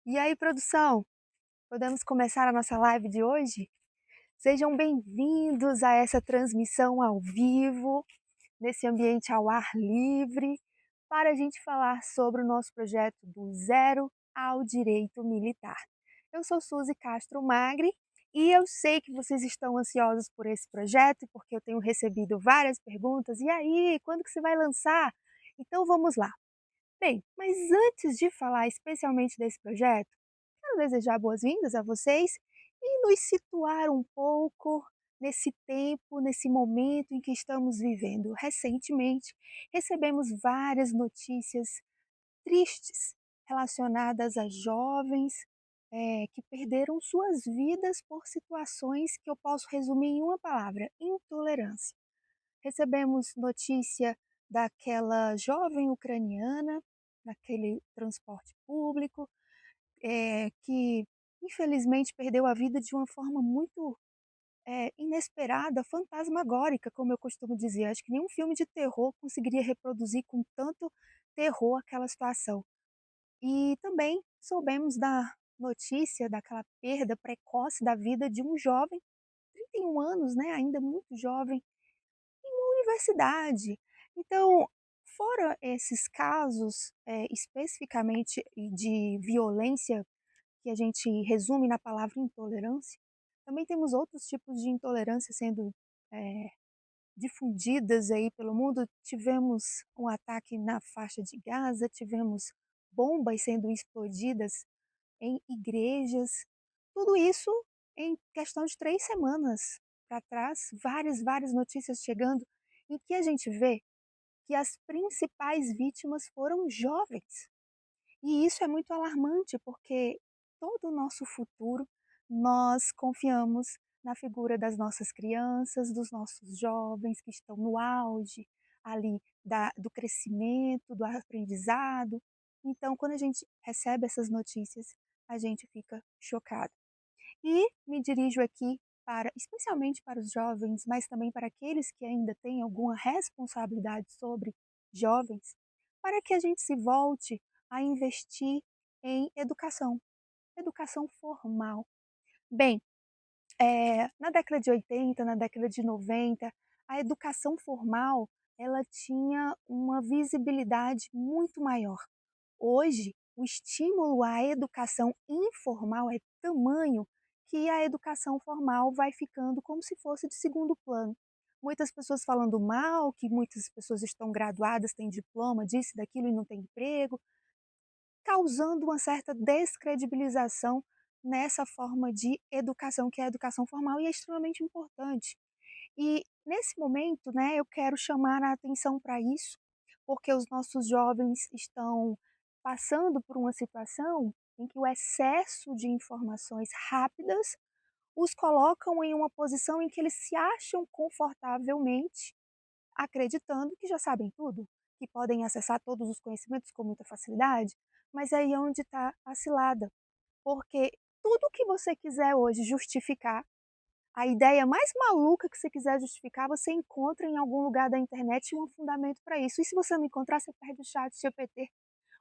E aí, produção, podemos começar a nossa live de hoje? Sejam bem-vindos a essa transmissão ao vivo, nesse ambiente ao ar livre, para a gente falar sobre o nosso projeto do Zero ao Direito Militar. Eu sou Suzy Castro Magri e eu sei que vocês estão ansiosos por esse projeto, porque eu tenho recebido várias perguntas. E aí, quando que você vai lançar? Então vamos lá. Bem, mas antes de falar especialmente desse projeto, quero desejar boas-vindas a vocês e nos situar um pouco nesse tempo, nesse momento em que estamos vivendo. Recentemente, recebemos várias notícias tristes relacionadas a jovens que perderam suas vidas por situações que eu posso resumir em uma palavra: intolerância. Recebemos notícia daquela jovem ucraniana, naquele transporte público, que infelizmente perdeu a vida de uma forma muito, inesperada, fantasmagórica, como eu costumo dizer. Acho que nenhum filme de terror conseguiria reproduzir com tanto terror aquela situação. E também soubemos da notícia daquela perda precoce da vida de um jovem, 31 anos, né, ainda muito jovem, universidade. Então, fora esses casos, especificamente de violência que a gente resume na palavra intolerância, também temos outros tipos de intolerância sendo, eh, difundidas aí pelo mundo. Tivemos um ataque na faixa de Gaza, tivemos bombas sendo explodidas em igrejas, tudo isso em questão de 3 semanas para trás, várias notícias chegando, em que a gente vê que as principais vítimas foram jovens. E isso é muito alarmante, porque todo o nosso futuro nós confiamos na figura das nossas crianças, dos nossos jovens que estão no auge ali do crescimento, do aprendizado. Então, quando a gente recebe essas notícias, a gente fica chocado. E me dirijo aqui para, especialmente para os jovens, mas também para aqueles que ainda têm alguma responsabilidade sobre jovens, para que a gente se volte a investir em educação, educação formal. Bem, na década de 80, na década de 90, a educação formal ela tinha uma visibilidade muito maior. Hoje, o estímulo à educação informal é tamanho que a educação formal vai ficando como se fosse de segundo plano. Muitas pessoas falando mal, que muitas pessoas estão graduadas, têm diploma disso, daquilo e não têm emprego, causando uma certa descredibilização nessa forma de educação, que é a educação formal, e é extremamente importante. E nesse momento, né, eu quero chamar a atenção para isso, porque os nossos jovens estão passando por uma situação em que o excesso de informações rápidas os colocam em uma posição em que eles se acham confortavelmente acreditando que já sabem tudo, que podem acessar todos os conhecimentos com muita facilidade, mas é aí onde está a cilada, porque tudo que você quiser hoje justificar, a ideia mais maluca que você quiser justificar, você encontra em algum lugar da internet um fundamento para isso. E se você não encontrar, você pede o chat GPT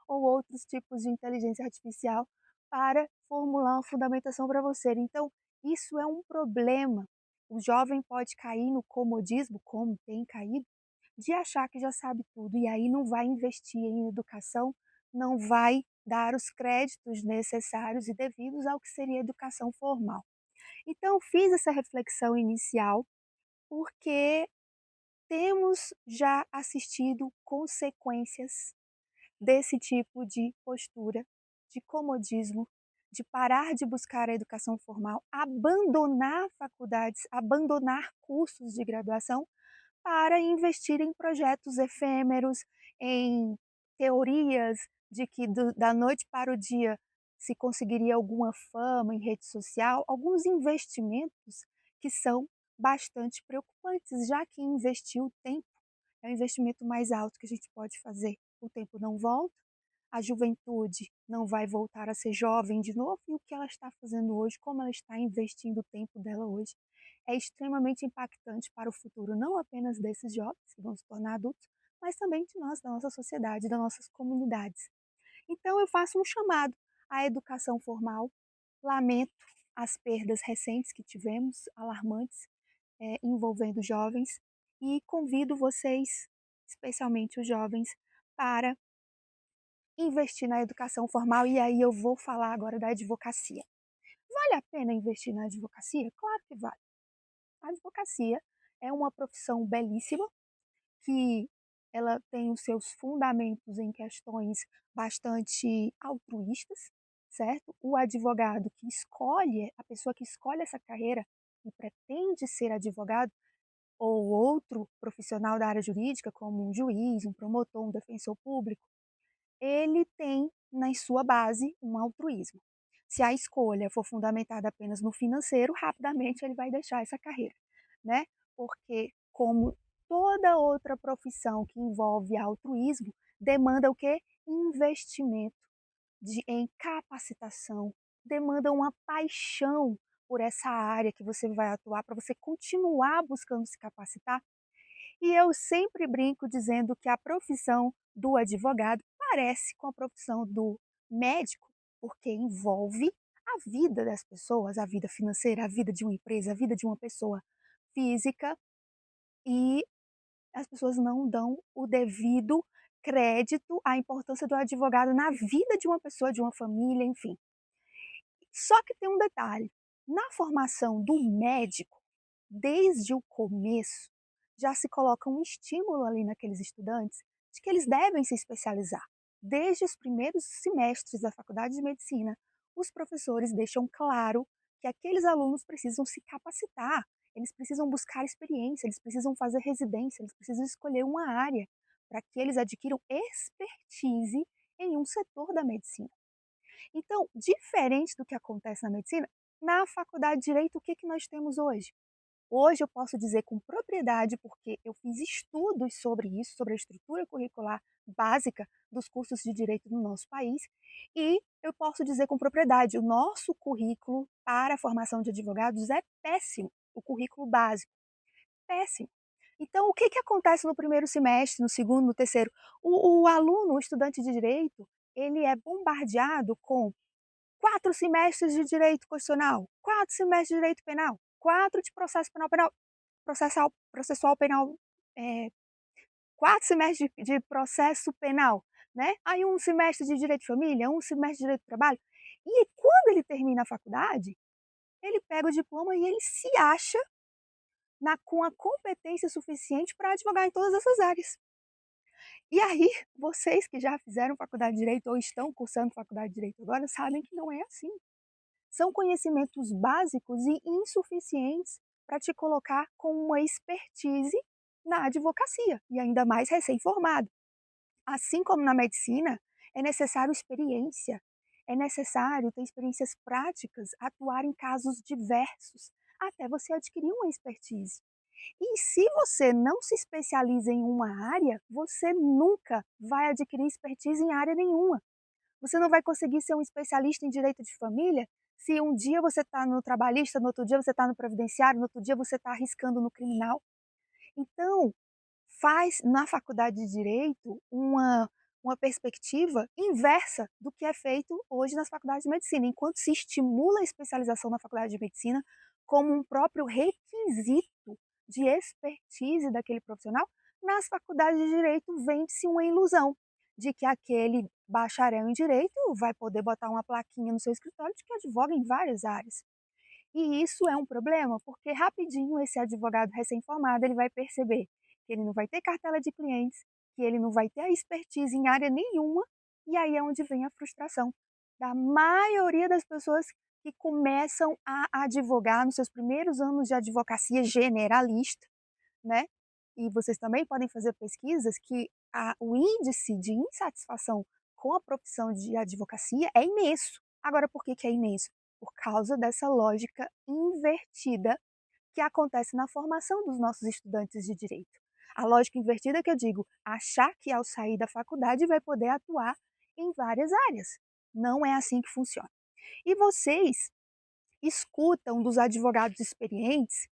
ou outros tipos de inteligência artificial para formular uma fundamentação para você. Então, isso é um problema. O jovem pode cair no comodismo, como tem caído, de achar que já sabe tudo e aí não vai investir em educação, não vai dar os créditos necessários e devidos ao que seria educação formal. Então, fiz essa reflexão inicial porque temos já assistido consequências desse tipo de postura, de comodismo, de parar de buscar a educação formal, abandonar faculdades, abandonar cursos de graduação para investir em projetos efêmeros, em teorias de que da noite para o dia se conseguiria alguma fama em rede social, alguns investimentos que são bastante preocupantes, já que investir o tempo é o investimento mais alto que a gente pode fazer. O tempo não volta, a juventude não vai voltar a ser jovem de novo, e o que ela está fazendo hoje, como ela está investindo o tempo dela hoje, é extremamente impactante para o futuro, não apenas desses jovens que vão se tornar adultos, mas também de nós, da nossa sociedade, das nossas comunidades. Então eu faço um chamado a educação formal. Lamento as perdas recentes que tivemos, alarmantes, envolvendo jovens, e convido vocês, especialmente os jovens, para investir na educação formal. E aí eu vou falar agora da advocacia. Vale a pena investir na advocacia? Claro que vale. A advocacia é uma profissão belíssima, que ela tem os seus fundamentos em questões bastante altruístas, certo? O advogado que escolhe, a pessoa que escolhe essa carreira e pretende ser advogado, ou outro profissional da área jurídica, como um juiz, um promotor, um defensor público, ele tem na sua base um altruísmo. Se a escolha for fundamentada apenas no financeiro, rapidamente ele vai deixar essa carreira, né? Porque, como toda outra profissão que envolve altruísmo, demanda o quê? Investimento em capacitação, demanda uma paixão por essa área que você vai atuar, para você continuar buscando se capacitar. E eu sempre brinco dizendo que a profissão do advogado parece com a profissão do médico, porque envolve a vida das pessoas, a vida financeira, a vida de uma empresa, a vida de uma pessoa física, e as pessoas não dão o devido crédito à importância do advogado na vida de uma pessoa, de uma família, enfim. Só que tem um detalhe: na formação do médico, desde o começo, já se coloca um estímulo ali naqueles estudantes de que eles devem se especializar. Desde os primeiros semestres da faculdade de medicina, os professores deixam claro que aqueles alunos precisam se capacitar, eles precisam buscar experiência, eles precisam fazer residência, eles precisam escolher uma área para que eles adquiram expertise em um setor da medicina. Então, diferente do que acontece na medicina, na faculdade de direito, o que que nós temos hoje? Hoje eu posso dizer com propriedade, porque eu fiz estudos sobre isso, sobre a estrutura curricular básica dos cursos de direito no nosso país, e eu posso dizer com propriedade: o nosso currículo para a formação de advogados é péssimo, o currículo básico, péssimo. Então, o que que acontece no primeiro semestre, no segundo, no terceiro? O aluno, o estudante de direito, ele é bombardeado com 4 semestres de direito constitucional, 4 semestres de direito penal, 4 de processo penal, processual penal, eh, 4 semestres de processo penal, né, aí 1 semestre de direito de família, 1 semestre de direito do trabalho. E quando ele termina a faculdade, ele pega o diploma e ele se acha com a competência suficiente para advogar em todas essas áreas. E aí, vocês que já fizeram faculdade de direito ou estão cursando faculdade de direito agora, sabem que não é assim. São conhecimentos básicos e insuficientes para te colocar com uma expertise na advocacia, e ainda mais recém-formado. Assim como na medicina, é necessário experiência, é necessário ter experiências práticas, atuar em casos diversos, até você adquirir uma expertise. E se você não se especializa em uma área, você nunca vai adquirir expertise em área nenhuma. Você não vai conseguir ser um especialista em direito de família se um dia você está no trabalhista, no outro dia você está no previdenciário, no outro dia você está arriscando no criminal. Então, faz na faculdade de direito uma perspectiva inversa do que é feito hoje nas faculdades de medicina, enquanto se estimula a especialização na faculdade de medicina como um próprio requisito de expertise daquele profissional, nas faculdades de direito vende-se uma ilusão de que aquele bacharel em direito vai poder botar uma plaquinha no seu escritório de que advoga em várias áreas. E isso é um problema, porque rapidinho esse advogado recém-formado ele vai perceber que ele não vai ter cartela de clientes, que ele não vai ter a expertise em área nenhuma, e aí é onde vem a frustração da maioria das pessoas que começam a advogar nos seus primeiros anos de advocacia generalista, né? E vocês também podem fazer pesquisas que o índice de insatisfação com a profissão de advocacia é imenso. Agora, por que que é imenso? Por causa dessa lógica invertida que acontece na formação dos nossos estudantes de direito. A lógica invertida que eu digo, achar que ao sair da faculdade vai poder atuar em várias áreas. Não é assim que funciona. E vocês escutam dos advogados experientes,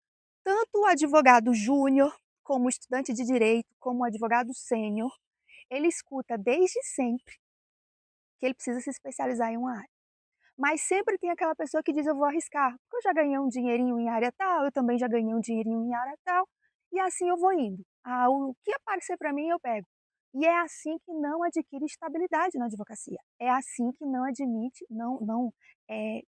tanto o advogado júnior, como o estudante de direito, como o advogado sênior, ele escuta desde sempre que ele precisa se especializar em uma área. Mas sempre tem aquela pessoa que diz: "Eu vou arriscar, porque eu já ganhei um dinheirinho em área tal, eu também já ganhei um dinheirinho em área tal", e assim eu vou indo. Ah, o que aparecer para mim eu pego. E é assim que não adquire estabilidade na advocacia. É assim que não admite,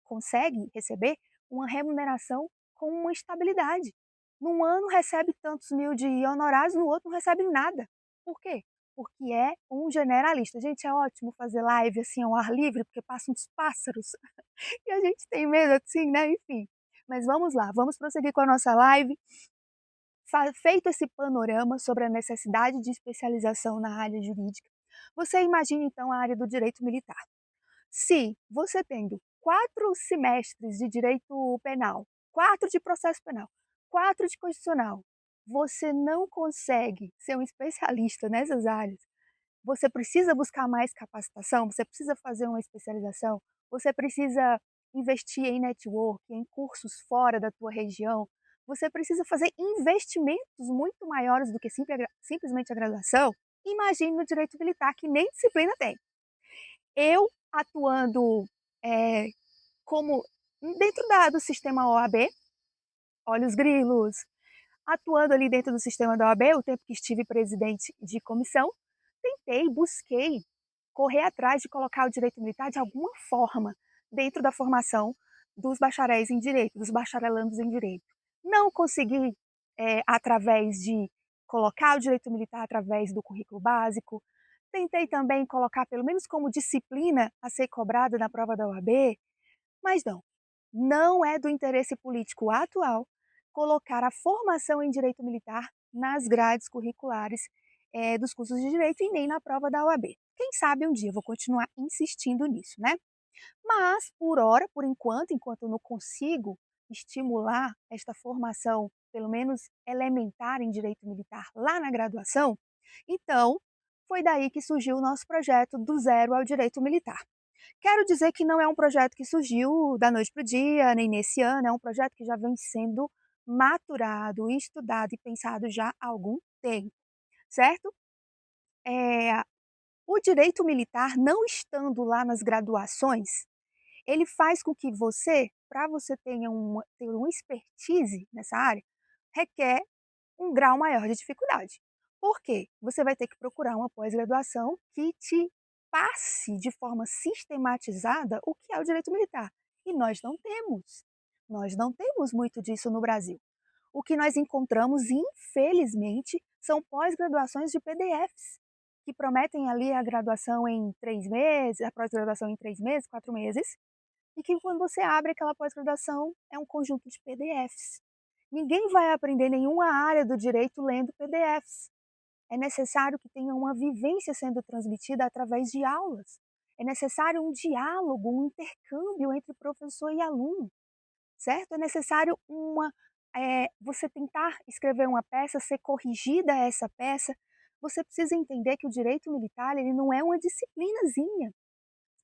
consegue receber uma remuneração com uma estabilidade. Num ano recebe tantos mil de honorários, no outro não recebe nada. Por quê? Porque é um generalista. Gente, é ótimo fazer live assim ao ar livre, porque passam uns pássaros e a gente tem medo assim, né, enfim. Mas vamos lá, vamos prosseguir com a nossa live. Feito esse panorama sobre a necessidade de especialização na área jurídica, você imagina então a área do direito militar. Se você tendo 4 semestres de direito penal, 4 de processo penal, 4 de constitucional, você não consegue ser um especialista nessas áreas, você precisa buscar mais capacitação, você precisa fazer uma especialização, você precisa investir em network, em cursos fora da tua região, você precisa fazer investimentos muito maiores do que simplesmente a graduação. Imagine no direito militar, que nem disciplina tem. Eu atuando eh, como dentro do sistema OAB, olhos grilos, atuando ali dentro do sistema da OAB, o tempo que estive presidente de comissão, busquei correr atrás de colocar o direito militar de alguma forma dentro da formação dos bacharéis em direito, dos bacharelandos em direito. Não consegui, através de colocar o direito militar através do currículo básico. Tentei também colocar, pelo menos como disciplina a ser cobrada na prova da OAB, mas não. Não é do interesse político atual colocar a formação em direito militar nas grades curriculares dos cursos de direito e nem na prova da OAB. Quem sabe um dia eu vou continuar insistindo nisso, né? Mas, por hora, por enquanto eu não consigo estimular esta formação, pelo menos elementar em direito militar lá na graduação, então foi daí que surgiu o nosso projeto do zero ao direito militar. Quero dizer que não é um projeto que surgiu da noite para o dia, nem nesse ano, é um projeto que já vem sendo maturado, estudado e pensado já há algum tempo, certo? Eh, o direito militar, não estando lá nas graduações, ele faz com que você, para você ter uma expertise nessa área, requer um grau maior de dificuldade. Por quê? Você vai ter que procurar uma pós-graduação que te passe de forma sistematizada o que é o direito militar. E nós não temos. Nós não temos muito disso no Brasil. O que nós encontramos, infelizmente, são pós-graduações de PDFs, que prometem ali a graduação em 3 meses, a pós-graduação em 3 meses, 4 meses, e que quando você abre aquela pós-graduação é um conjunto de PDFs. Ninguém vai aprender nenhuma área do direito lendo PDFs. É necessário que tenha uma vivência sendo transmitida através de aulas. É necessário um diálogo, um intercâmbio entre professor e aluno, certo? É necessário você tentar escrever uma peça, ser corrigida essa peça. Você precisa entender que o direito militar ele não é uma disciplinazinha.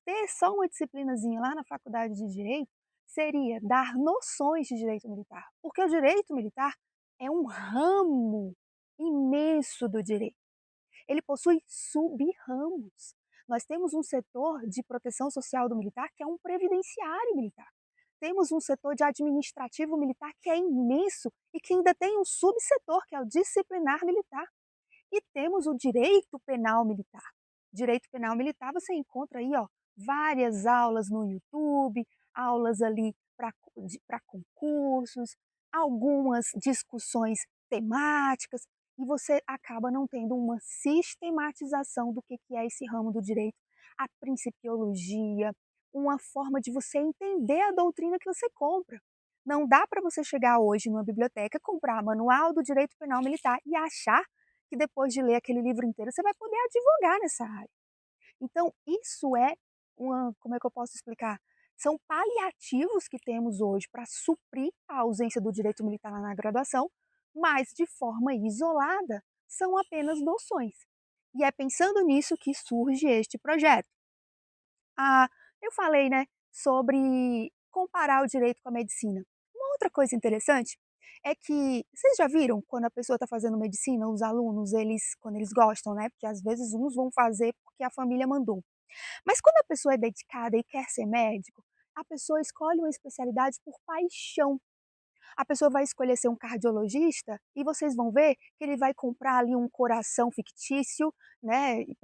Ter só uma disciplinazinha lá na faculdade de direito seria dar noções de direito militar, porque o direito militar é um ramo imenso do direito. Ele possui sub-ramos. Nós temos um setor de proteção social do militar que é um previdenciário militar. Temos um setor de administrativo militar que é imenso e que ainda tem um subsetor, que é o disciplinar militar. E temos o direito penal militar. Direito penal militar você encontra aí, ó, várias aulas no YouTube, aulas ali para concursos, algumas discussões temáticas, e você acaba não tendo uma sistematização do que é esse ramo do direito, a principiologia, uma forma de você entender a doutrina que você compra. Não dá para você chegar hoje numa biblioteca, comprar Manual do Direito Penal Militar e achar que depois de ler aquele livro inteiro você vai poder advogar nessa área. Então, isso é como é que eu posso explicar? São paliativos que temos hoje para suprir a ausência do direito militar lá na graduação, mas de forma isolada, são apenas noções. E é pensando nisso que surge este projeto. Ah, eu falei, né, sobre comparar o direito com a medicina. Uma outra coisa interessante é que vocês já viram quando a pessoa está fazendo medicina, os alunos, eles quando eles gostam, né, porque às vezes uns vão fazer porque a família mandou. Mas quando a pessoa é dedicada e quer ser médico, A pessoa escolhe uma especialidade por paixão. A pessoa vai escolher ser um cardiologista e vocês vão ver que ele vai comprar ali um coração fictício, né, e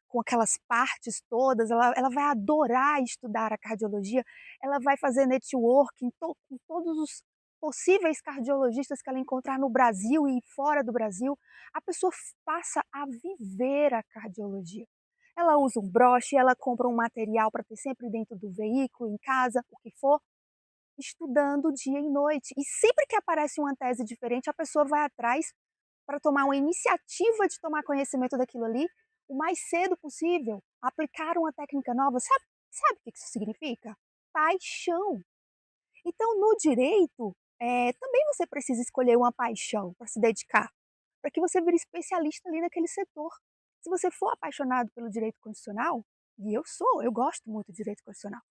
com aquelas partes todas, ela vai adorar estudar a cardiologia, ela vai fazer networking com todos os possíveis cardiologistas que ela encontrar no Brasil e fora do Brasil. A pessoa passa a viver a cardiologia. Ela usa um broche, ela compra um material para ter sempre dentro do veículo, em casa, o que for, estudando dia e noite. E sempre que aparece uma tese diferente, a pessoa vai atrás para tomar uma iniciativa de tomar conhecimento daquilo ali o mais cedo possível, aplicar uma técnica nova. Sabe o que isso significa? Paixão. Então, no direito, também você precisa escolher uma paixão para se dedicar, para que você vire especialista ali naquele setor. Se você for apaixonado pelo direito constitucional, e eu gosto muito de direito constitucional.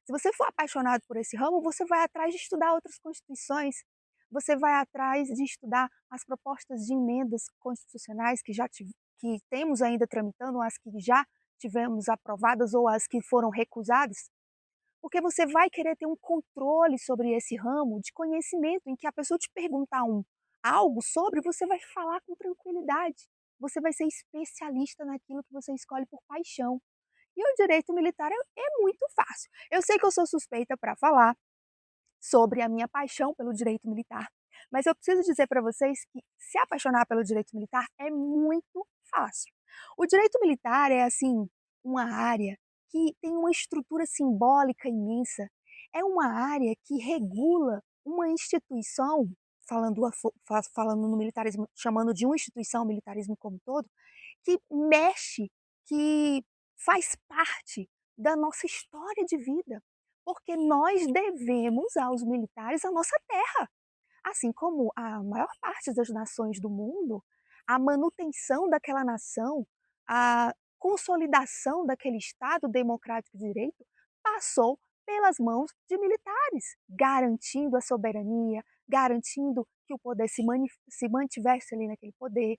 Se você for apaixonado por esse ramo, você vai atrás de estudar outras constituições, você vai atrás de estudar as propostas de emendas constitucionais que temos ainda tramitando, as que já tivemos aprovadas ou as que foram recusadas, porque você vai querer ter um controle sobre esse ramo de conhecimento em que a pessoa te perguntar algo sobre, você vai falar com tranquilidade. Você vai ser especialista naquilo que você escolhe por paixão. E o direito militar é muito fácil. Eu sei que eu sou suspeita para falar sobre a minha paixão pelo direito militar, mas eu preciso dizer para vocês que se apaixonar pelo direito militar é muito fácil. O direito militar é, assim, uma área que tem uma estrutura simbólica imensa, é uma área que regula uma instituição, falando no militarismo, chamando de uma instituição, o militarismo como um todo, que mexe, que faz parte da nossa história de vida, porque nós devemos aos militares a nossa terra, assim como a maior parte das nações do mundo, a manutenção daquela nação, a consolidação daquele Estado democrático de direito passou pelas mãos de militares, garantindo a soberania, garantindo que o poder se mantivesse ali naquele poder,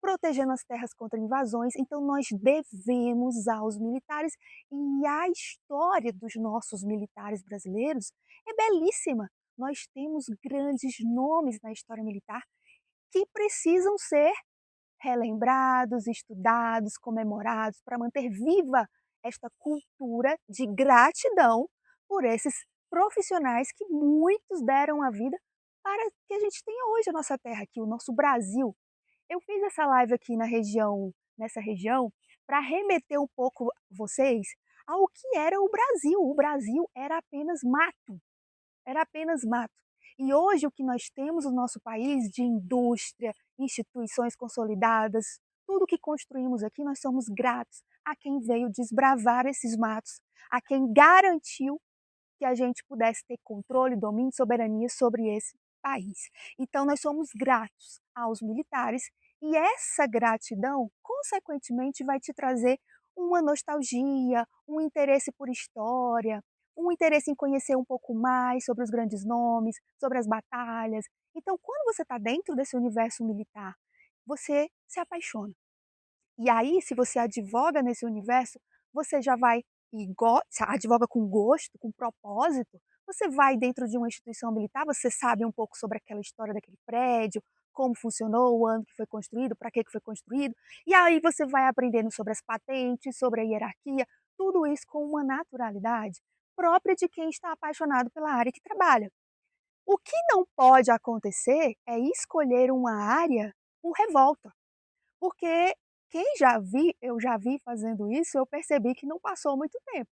protegendo as terras contra invasões. Então, nós devemos aos militares, e a história dos nossos militares brasileiros é belíssima. Nós temos grandes nomes na história militar que precisam ser relembrados, estudados, comemorados, para manter viva esta cultura de gratidão por esses profissionais que muitos deram a vida para que a gente tenha hoje a nossa terra aqui, o nosso Brasil. Eu fiz essa live aqui nessa região, para remeter um pouco vocês ao que era o Brasil. O Brasil era apenas mato, era apenas mato. E hoje o que nós temos no nosso país de indústria, instituições consolidadas, tudo que construímos aqui, nós somos gratos a quem veio desbravar esses matos, a quem garantiu que a gente pudesse ter controle, domínio e soberania sobre esse país. Então, nós somos gratos aos militares, e essa gratidão, consequentemente, vai te trazer uma nostalgia, um interesse por história, um interesse em conhecer um pouco mais sobre os grandes nomes, sobre as batalhas. Então, quando você está dentro desse universo militar, você se apaixona. E aí, se você advoga nesse universo, você já vai advoga com gosto, com propósito, você vai dentro de uma instituição militar, você sabe um pouco sobre aquela história daquele prédio, como funcionou, o ano que foi construído, para que foi construído, e aí você vai aprendendo sobre as patentes, sobre a hierarquia, tudo isso com uma naturalidade própria de quem está apaixonado pela área que trabalha. O que não pode acontecer é escolher uma área por revolta. Porque eu já vi fazendo isso, eu percebi que não passou muito tempo.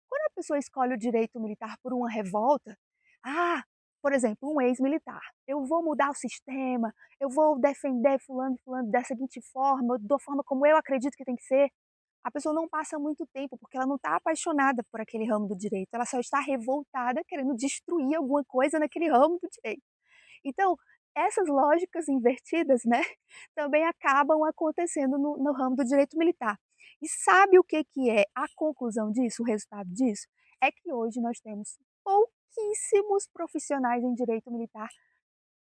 Quando a pessoa escolhe o direito militar por uma revolta, ah, por exemplo, um ex-militar, eu vou mudar o sistema, eu vou defender fulano e fulano da seguinte forma, da forma como eu acredito que tem que ser. A pessoa não passa muito tempo, porque ela não está apaixonada por aquele ramo do direito, ela só está revoltada querendo destruir alguma coisa naquele ramo do direito. Então, essas lógicas invertidas, né, também acabam acontecendo no ramo do direito militar. E sabe o que é a conclusão disso, o resultado disso? É que hoje nós temos pouquíssimos profissionais em direito militar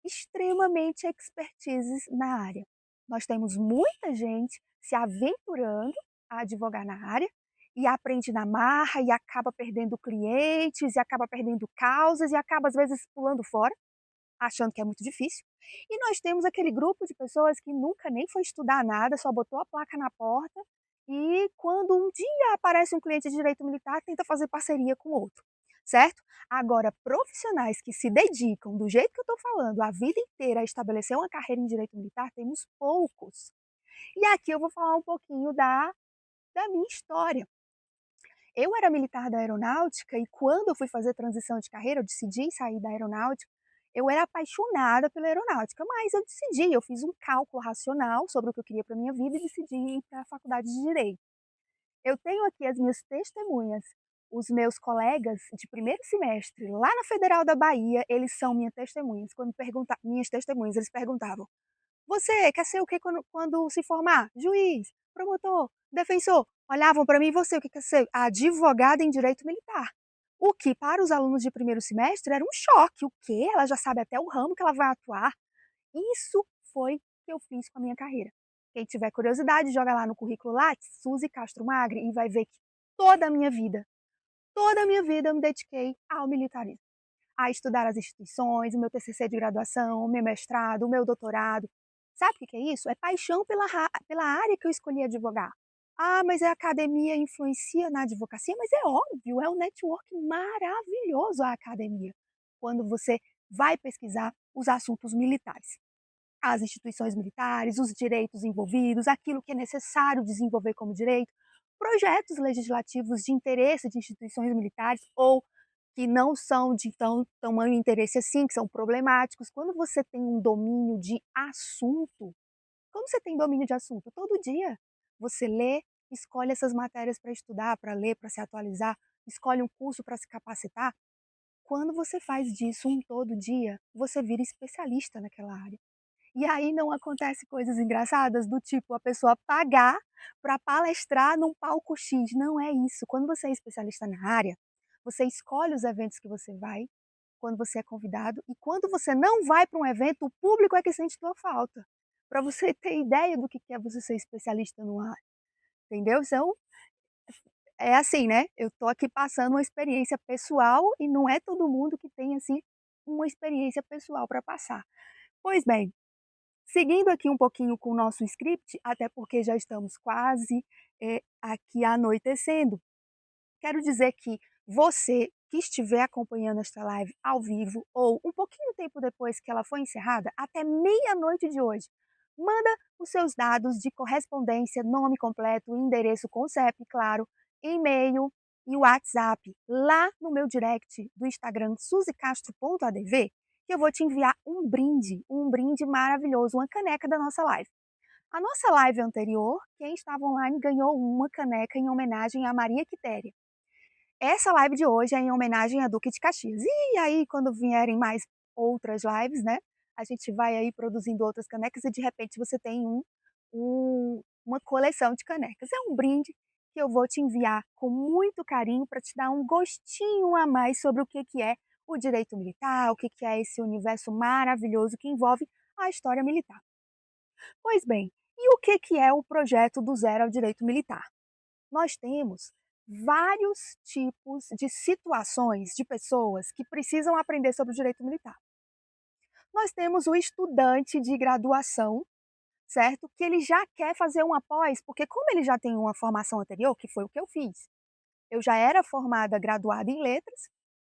extremamente expertises na área. Nós temos muita gente se aventurando a advogar na área, e aprende na marra e acaba perdendo clientes e acaba perdendo causas e acaba às vezes pulando fora, achando que é muito difícil. E nós temos aquele grupo de pessoas que nunca nem foi estudar nada, só botou a placa na porta e quando um dia aparece um cliente de direito militar, tenta fazer parceria com outro, certo? Agora, profissionais que se dedicam, do jeito que eu estou falando, a vida inteira a estabelecer uma carreira em direito militar, temos poucos. E aqui eu vou falar um pouquinho da minha história. Eu era militar da aeronáutica e quando eu fui fazer transição de carreira, eu decidi sair da aeronáutica, eu era apaixonada pela aeronáutica, mas eu decidi, eu fiz um cálculo racional sobre o que eu queria para minha vida e decidi ir para a faculdade de direito. Eu tenho aqui as minhas testemunhas, os meus colegas de primeiro semestre lá na Federal da Bahia, eles são minhas testemunhas. Quando minhas testemunhas, eles perguntavam: você quer ser o que quando se formar? Juiz, promotor, defensor. Olhavam para mim, e você o que quer ser? Advogada em direito militar. O que para os alunos de primeiro semestre era um choque. O quê? Ela já sabe até o ramo que ela vai atuar. Isso foi o que eu fiz com a minha carreira. Quem tiver curiosidade, joga lá no currículo Lattes, Suzy Castro Magri, e vai ver que toda a minha vida eu me dediquei ao militarismo, a estudar as instituições, o meu TCC de graduação, o meu mestrado, o meu doutorado. Sabe o que é isso? É paixão pela área que eu escolhi advogar. Ah, mas a academia influencia na advocacia? Mas é óbvio, é um network maravilhoso a academia, quando você vai pesquisar os assuntos militares. As instituições militares, os direitos envolvidos, aquilo que é necessário desenvolver como direito, projetos legislativos de interesse de instituições militares ou que não são de tão tamanho interesse assim, que são problemáticos. Quando você tem um domínio de assunto, como você tem domínio de assunto? Todo dia você lê, escolhe essas matérias para estudar, para ler, para se atualizar, escolhe um curso para se capacitar. Quando você faz disso um todo dia, você vira especialista naquela área. E aí não acontece coisas engraçadas do tipo a pessoa pagar para palestrar num palco X, não é isso. Quando você é especialista na área, você escolhe os eventos que você vai, quando você é convidado, e quando você não vai para um evento, o público é que sente tua falta. Para você ter ideia do que é você ser especialista no ar, entendeu? Então, é assim, né, eu tô aqui passando uma experiência pessoal e não é todo mundo que tem, assim, uma experiência pessoal para passar. Pois bem, seguindo aqui um pouquinho com o nosso script, até porque já estamos quase, aqui anoitecendo, quero dizer que você que estiver acompanhando esta live ao vivo ou um pouquinho tempo depois que ela foi encerrada, até meia-noite de hoje, manda os seus dados de correspondência, nome completo, endereço com CEP, claro, e-mail e WhatsApp lá no meu direct do Instagram suzicastro.adv, que eu vou te enviar um brinde maravilhoso, uma caneca da nossa live. A nossa live anterior, quem estava online ganhou uma caneca em homenagem a Maria Quitéria. Essa live de hoje é em homenagem a Duque de Caxias. E aí, quando vierem mais outras lives, né, a gente vai aí produzindo outras canecas e de repente você tem uma coleção de canecas. É um brinde que eu vou te enviar com muito carinho para te dar um gostinho a mais sobre o que é o direito militar, o que é esse universo maravilhoso que envolve a história militar. Pois bem, e o que é o projeto do Zero ao Direito Militar? Nós temos vários tipos de situações de pessoas que precisam aprender sobre o direito militar. Nós temos o estudante de graduação, certo? Que ele já quer fazer uma pós, porque como ele já tem uma formação anterior, que foi o que eu fiz, eu já era formada, graduada em letras,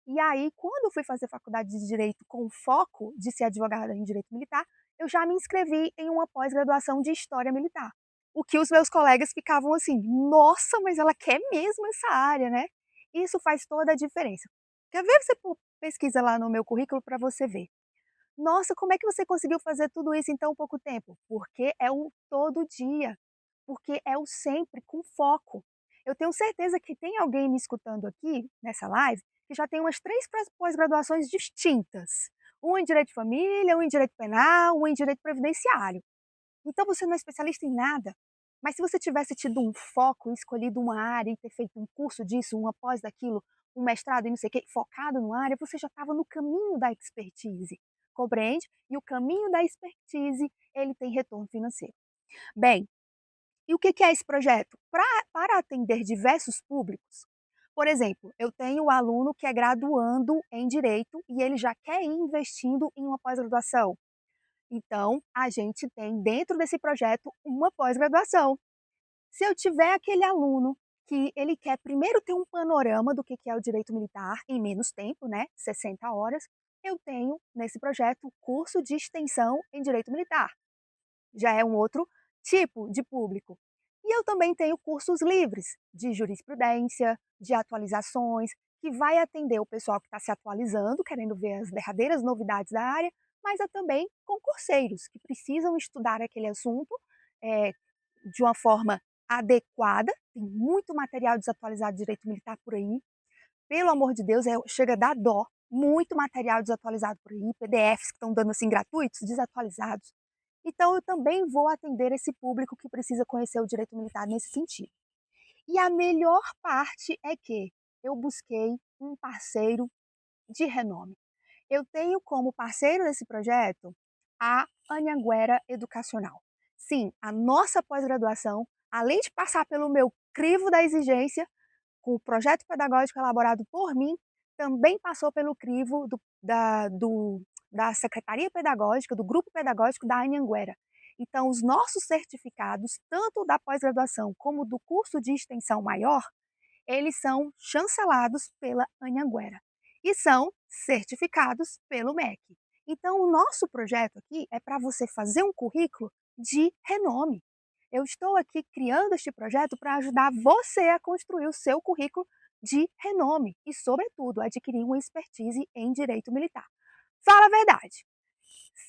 e aí quando eu fui fazer faculdade de direito com foco de ser advogada em direito militar, eu já me inscrevi em uma pós-graduação de história militar. O que os meus colegas ficavam assim: "Nossa, mas ela quer mesmo essa área, né?". Isso faz toda a diferença. Quer ver? Você pesquisa lá no meu currículo para você ver. Nossa, como é que você conseguiu fazer tudo isso em tão pouco tempo? Porque é o todo dia, porque é o sempre com foco. Eu tenho certeza que tem alguém me escutando aqui nessa live que já tem umas 3 pós-graduações distintas. Um em direito de família, um em direito penal, um em direito previdenciário. Então você não é especialista em nada. Mas se você tivesse tido um foco, escolhido uma área e ter feito um curso disso, uma pós daquilo, um mestrado e não sei o quê, focado numa área, você já estava no caminho da expertise. Compreende? E o caminho da expertise, ele tem retorno financeiro. Bem, E o que é esse projeto? Para atender diversos públicos. Por exemplo, eu tenho um aluno que é graduando em Direito e ele já quer ir investindo em uma pós-graduação. Então, a gente tem dentro desse projeto uma pós-graduação. Se eu tiver aquele aluno que ele quer primeiro ter um panorama do que é o direito militar em menos tempo, né, 60 horas, eu tenho nesse projeto curso de extensão em direito militar. Já é um outro tipo de público. E eu também tenho cursos livres de jurisprudência, de atualizações, que vai atender o pessoal que está se atualizando, querendo ver as derradeiras novidades da área, mas é também concurseiros que precisam estudar aquele assunto é, de uma forma adequada. Tem muito material desatualizado de direito militar por aí. Pelo amor de Deus, chega a dar dó. Muito material desatualizado por aí, PDFs que estão dando assim gratuitos, desatualizados. Então, eu também vou atender esse público que precisa conhecer o direito militar nesse sentido. E a melhor parte é que eu busquei um parceiro de renome. Eu tenho como parceiro desse projeto a Anhanguera Educacional. Sim, a nossa pós-graduação, além de passar pelo meu crivo da exigência, com o projeto pedagógico elaborado por mim, também passou pelo crivo da Secretaria Pedagógica, do Grupo Pedagógico da Anhanguera. Então, os nossos certificados, tanto da pós-graduação como do curso de extensão maior, eles são chancelados pela Anhanguera e são certificados pelo MEC. Então, o nosso projeto aqui é para você fazer um currículo de renome. Eu estou aqui criando este projeto para ajudar você a construir o seu currículo de renome e, sobretudo, adquirir uma expertise em direito militar. Fala a verdade.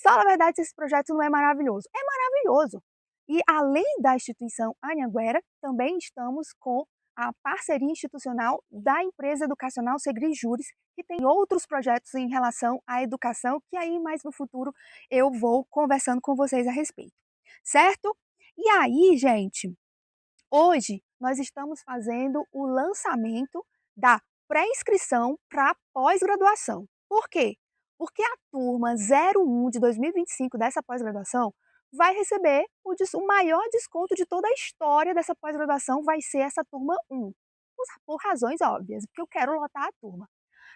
Fala a verdade se esse projeto não é maravilhoso. É maravilhoso. E além da instituição Anhanguera, também estamos com a parceria institucional da empresa educacional Segri Juris, que tem outros projetos em relação à educação, que aí mais no futuro eu vou conversando com vocês a respeito. Certo? E aí, gente, hoje nós estamos fazendo o lançamento da pré-inscrição para pós-graduação. Por quê? Porque a turma 01 de 2025 dessa pós-graduação vai receber o maior desconto de toda a história dessa pós-graduação, vai ser essa turma 1. Por razões óbvias, porque eu quero lotar a turma.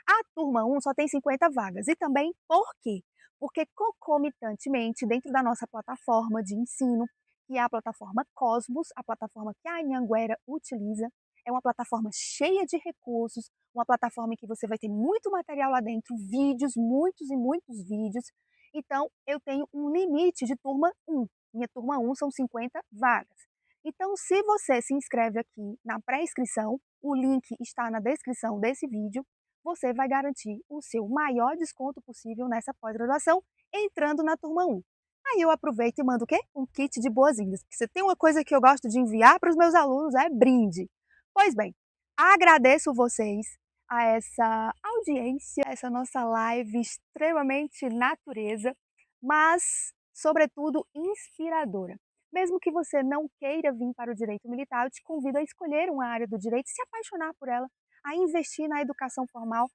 A turma 1 só tem 50 vagas. E também por quê? Porque concomitantemente, dentro da nossa plataforma de ensino, que é a plataforma Cosmos, a plataforma que a Anhanguera utiliza, é uma plataforma cheia de recursos, uma plataforma em que você vai ter muito material lá dentro, vídeos, muitos e muitos vídeos. Então, eu tenho um limite de turma 1. Minha turma 1 são 50 vagas. Então, se você se inscreve aqui na pré-inscrição, o link está na descrição desse vídeo, você vai garantir o seu maior desconto possível nessa pós-graduação entrando na turma 1. Aí eu aproveito e mando o quê? Um kit de boas-vindas, porque se tem uma coisa que eu gosto de enviar para os meus alunos é brinde. Pois bem, agradeço vocês a essa audiência, essa nossa live extremamente natureza, mas, sobretudo, inspiradora. Mesmo que você não queira vir para o direito militar, eu te convido a escolher uma área do direito e se apaixonar por ela, a investir na educação formal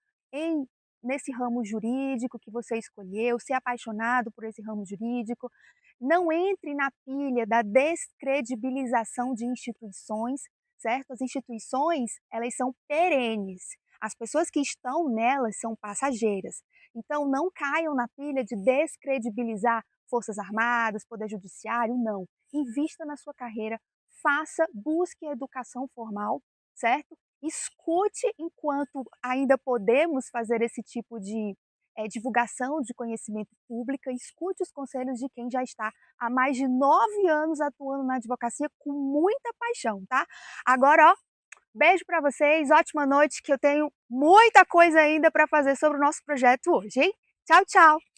nesse ramo jurídico que você escolheu, ser apaixonado por esse ramo jurídico. Não entre na pilha da descredibilização de instituições, certo? As instituições, elas são perenes. As pessoas que estão nelas são passageiras. Então, não caiam na pilha de descredibilizar Forças Armadas, Poder Judiciário, não. Invista na sua carreira, busque a educação formal, certo? Escute enquanto ainda podemos fazer esse tipo de divulgação de conhecimento público, escute os conselhos de quem já está há mais de 9 anos atuando na advocacia com muita paixão, tá? Agora, ó, beijo para vocês, ótima noite, que eu tenho muita coisa ainda para fazer sobre o nosso projeto hoje, hein? Tchau, tchau!